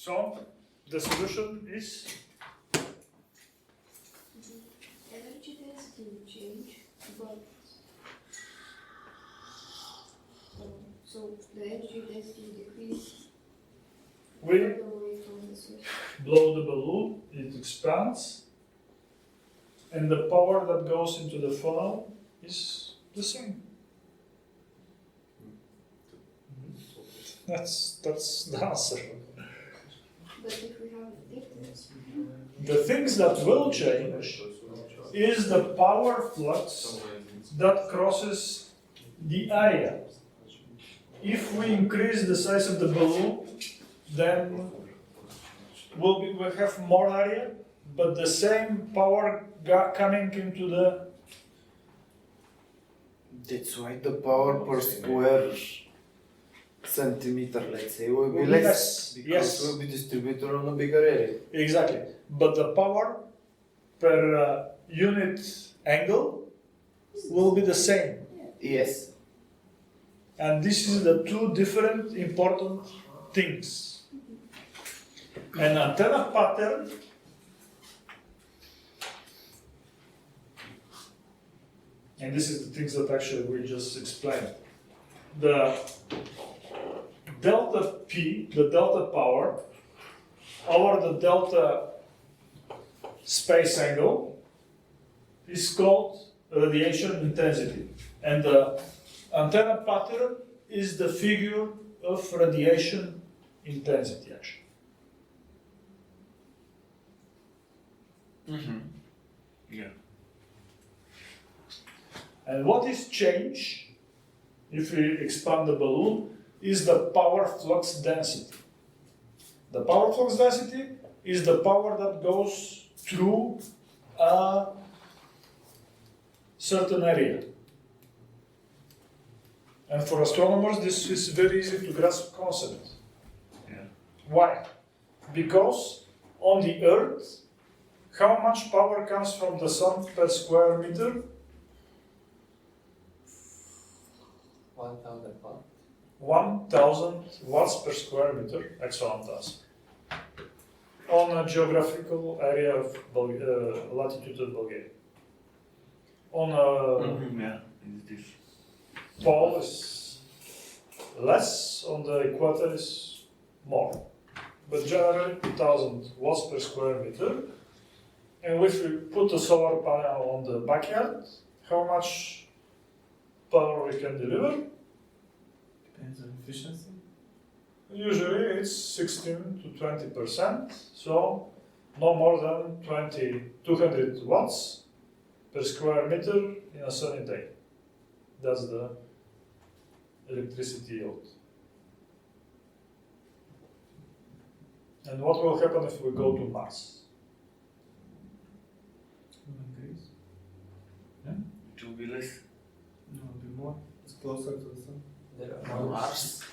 So the solution is Energy density will change, but so the energy density will decrease we further away from the source. blow the balloon, it expands, and the power that goes into the funnel is the same. That's the answer. But if we have a difference, The things that will change is the power flux that crosses the area. If we increase the size of the balloon, then we'll have more area, but the same power coming into the. That's why the power per square centimeter, let's say, will be Will be less less, because yes. will be distributed on a bigger area. Exactly. But the power per unit angle will be the same. Yes. And this is the two different important things. An antenna pattern and this is the things that actually we just explained. The delta P, the delta power, over the delta space angle is called radiation intensity. And the antenna pattern is the figure of radiation intensity, actually. Yeah. And what is change, if we expand the balloon, is the power flux density. The power flux density is the power that goes through a certain area. And for astronomers, this is very easy to grasp concept. Yeah. Why? Because on the Earth, how much power comes from the sun per square meter? 1,000 watt. 1,000 watts per square meter, excellent answer. On a geographical area of latitude of Bulgaria. On a Yeah, it is. pole is less, on the equator is more. But generally 2,000 watts per square meter. And if we put a solar panel on the backyard, how much power we can deliver? Depends on efficiency. Usually it's 16 to 20%, so no more than 200 watts per square meter in a sunny day. That's the electricity yield. And what will happen if we go to Mars? Increase. It will be less. No, it'll be more. It's closer to the sun. There are Mars.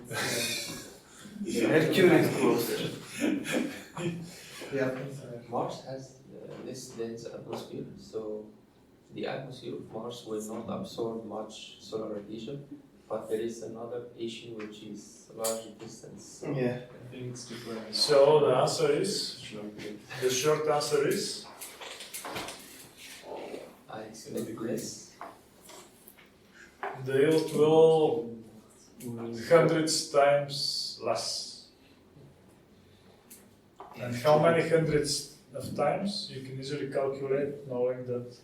It's, Mercury is closer. yeah, Mars has less dense atmosphere, so the atmosphere of Mars will not absorb much solar radiation. But there is another issue which is large distance. Yeah. I think it's different. So the answer is, the short answer is, I expect less. the yield will hundreds times less. And how many hundreds of times you can easily calculate, knowing that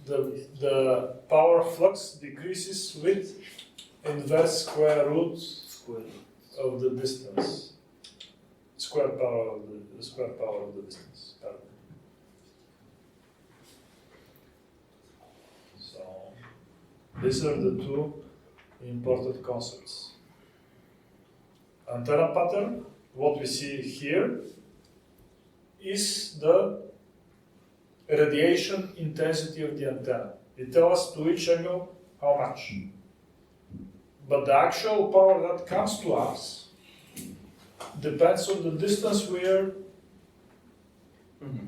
the power flux decreases with inverse square root Square. of the distance. Square power of the square power of the distance. Pardon. So these are the two important concepts. Antenna pattern, what we see here, is the radiation intensity of the antenna. It tells us to each angle how much. But the actual power that comes to us depends on the distance we are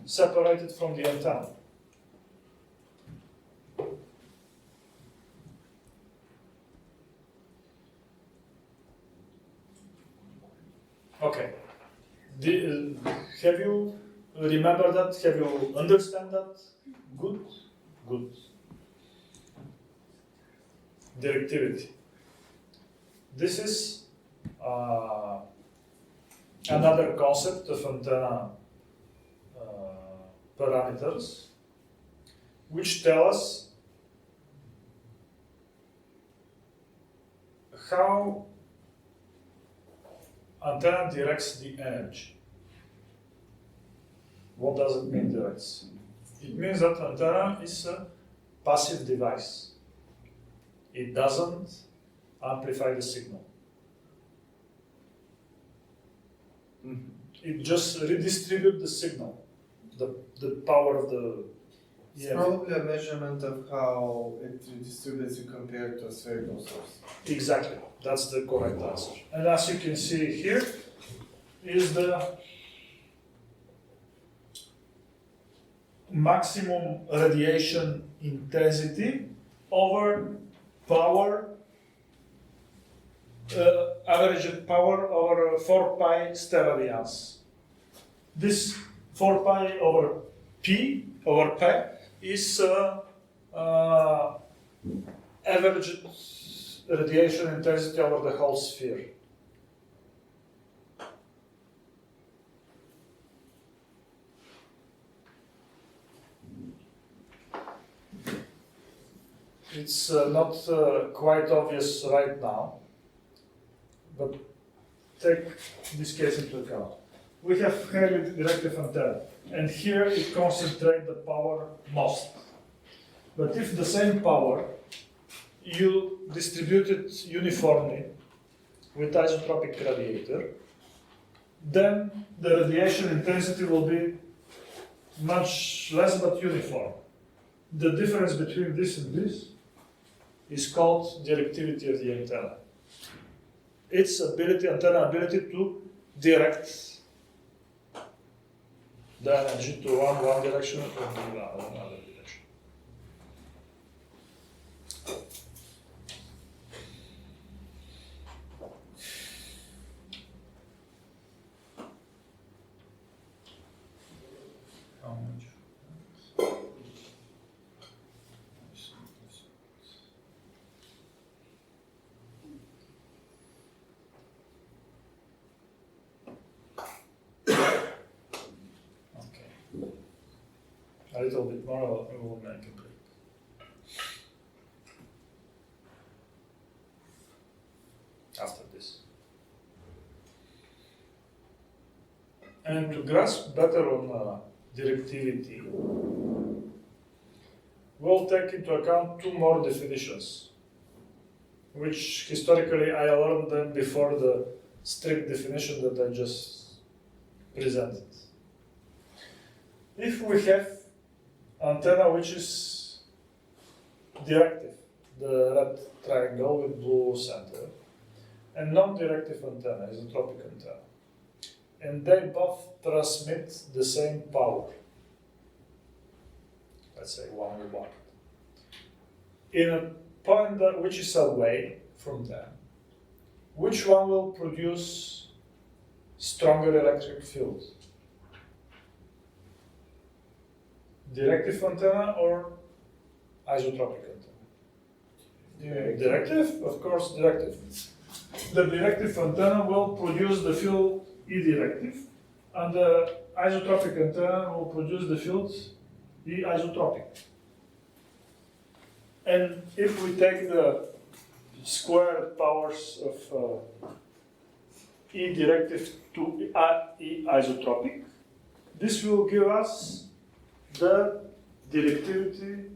separated from the antenna. Okay. Have you remember that? Have you understand that? Good. Good. Directivity. This is another concept of antenna parameters, which tell us how antenna directs the energy. What does it mean, directs? It means that antenna is a passive device. It doesn't amplify the signal. It just redistributes the signal, the power of the It's probably a measurement of how it distributes you compared to a spherical source. Exactly, that's the correct answer. And as you can see here, is the maximum radiation intensity over power, average power over 4 pi steradians. This 4 pi over p over pi is average radiation intensity over the whole sphere. It's not quite obvious right now, but take this case into account. We have highly directive antenna, and here it concentrates the power most. But if the same power you distribute it uniformly with isotropic radiator, then the radiation intensity will be much less but uniform. The difference between this and this is called directivity of the antenna. Its antenna ability to direct the energy to one direction or another direction. How much? A little bit more, we will make a break. After this. And to grasp better on directivity, we'll take into account two more definitions, which historically I learned them before the strict definition that I just presented. If we have antenna which is directive, the red triangle with blue center, and non-directive antenna, isotropic antenna, and they both transmit the same power, let's say 1 watt, in a point which is away from them, which one will produce stronger electric field? Directive antenna or isotropic antenna? Directive, of course, directive. The directive antenna will produce the field E directive, and the isotropic antenna will produce the field E isotropic. And if we take the square powers of E directive to E isotropic, this will give us the directivity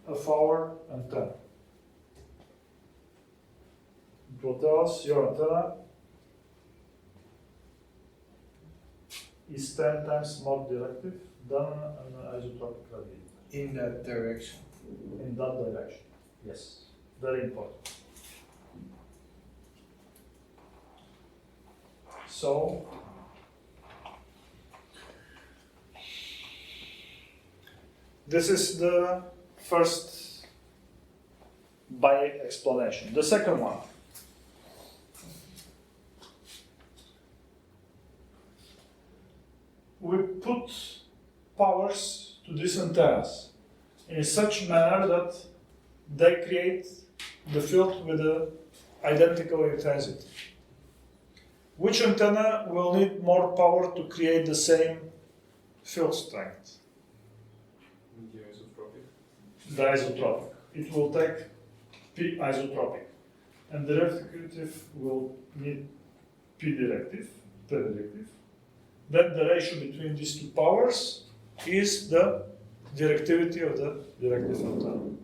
of our antenna. It will tell us your antenna is 10 times more directive than an isotropic radiator. In that direction. In that direction, yes. Very important. So, this is the first by explanation. The second one. powers to these antennas in such manner that they create the field with the identical intensity. Which antenna will need more power to create the same field strength? The isotropic. It will take P isotropic. And the directive will need P directive. Then the ratio between these two powers is the directivity of the directive antenna.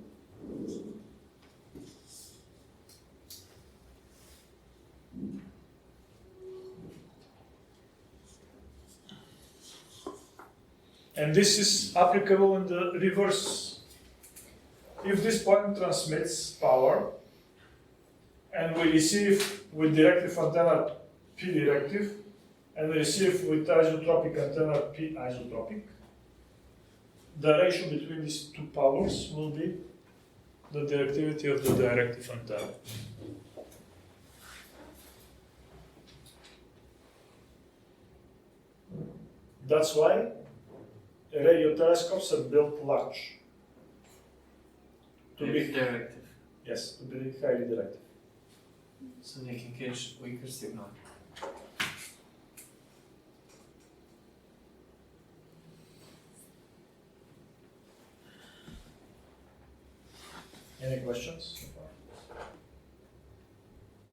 And this is applicable in the reverse. If this point transmits power and we receive with directive antenna P directive and we receive with isotropic antenna P isotropic, the ratio between these two powers will be the directivity of the directive antenna. That's why radio telescopes are built large. To be directive. yes, to be highly directive. So they can catch weaker signal. Any questions?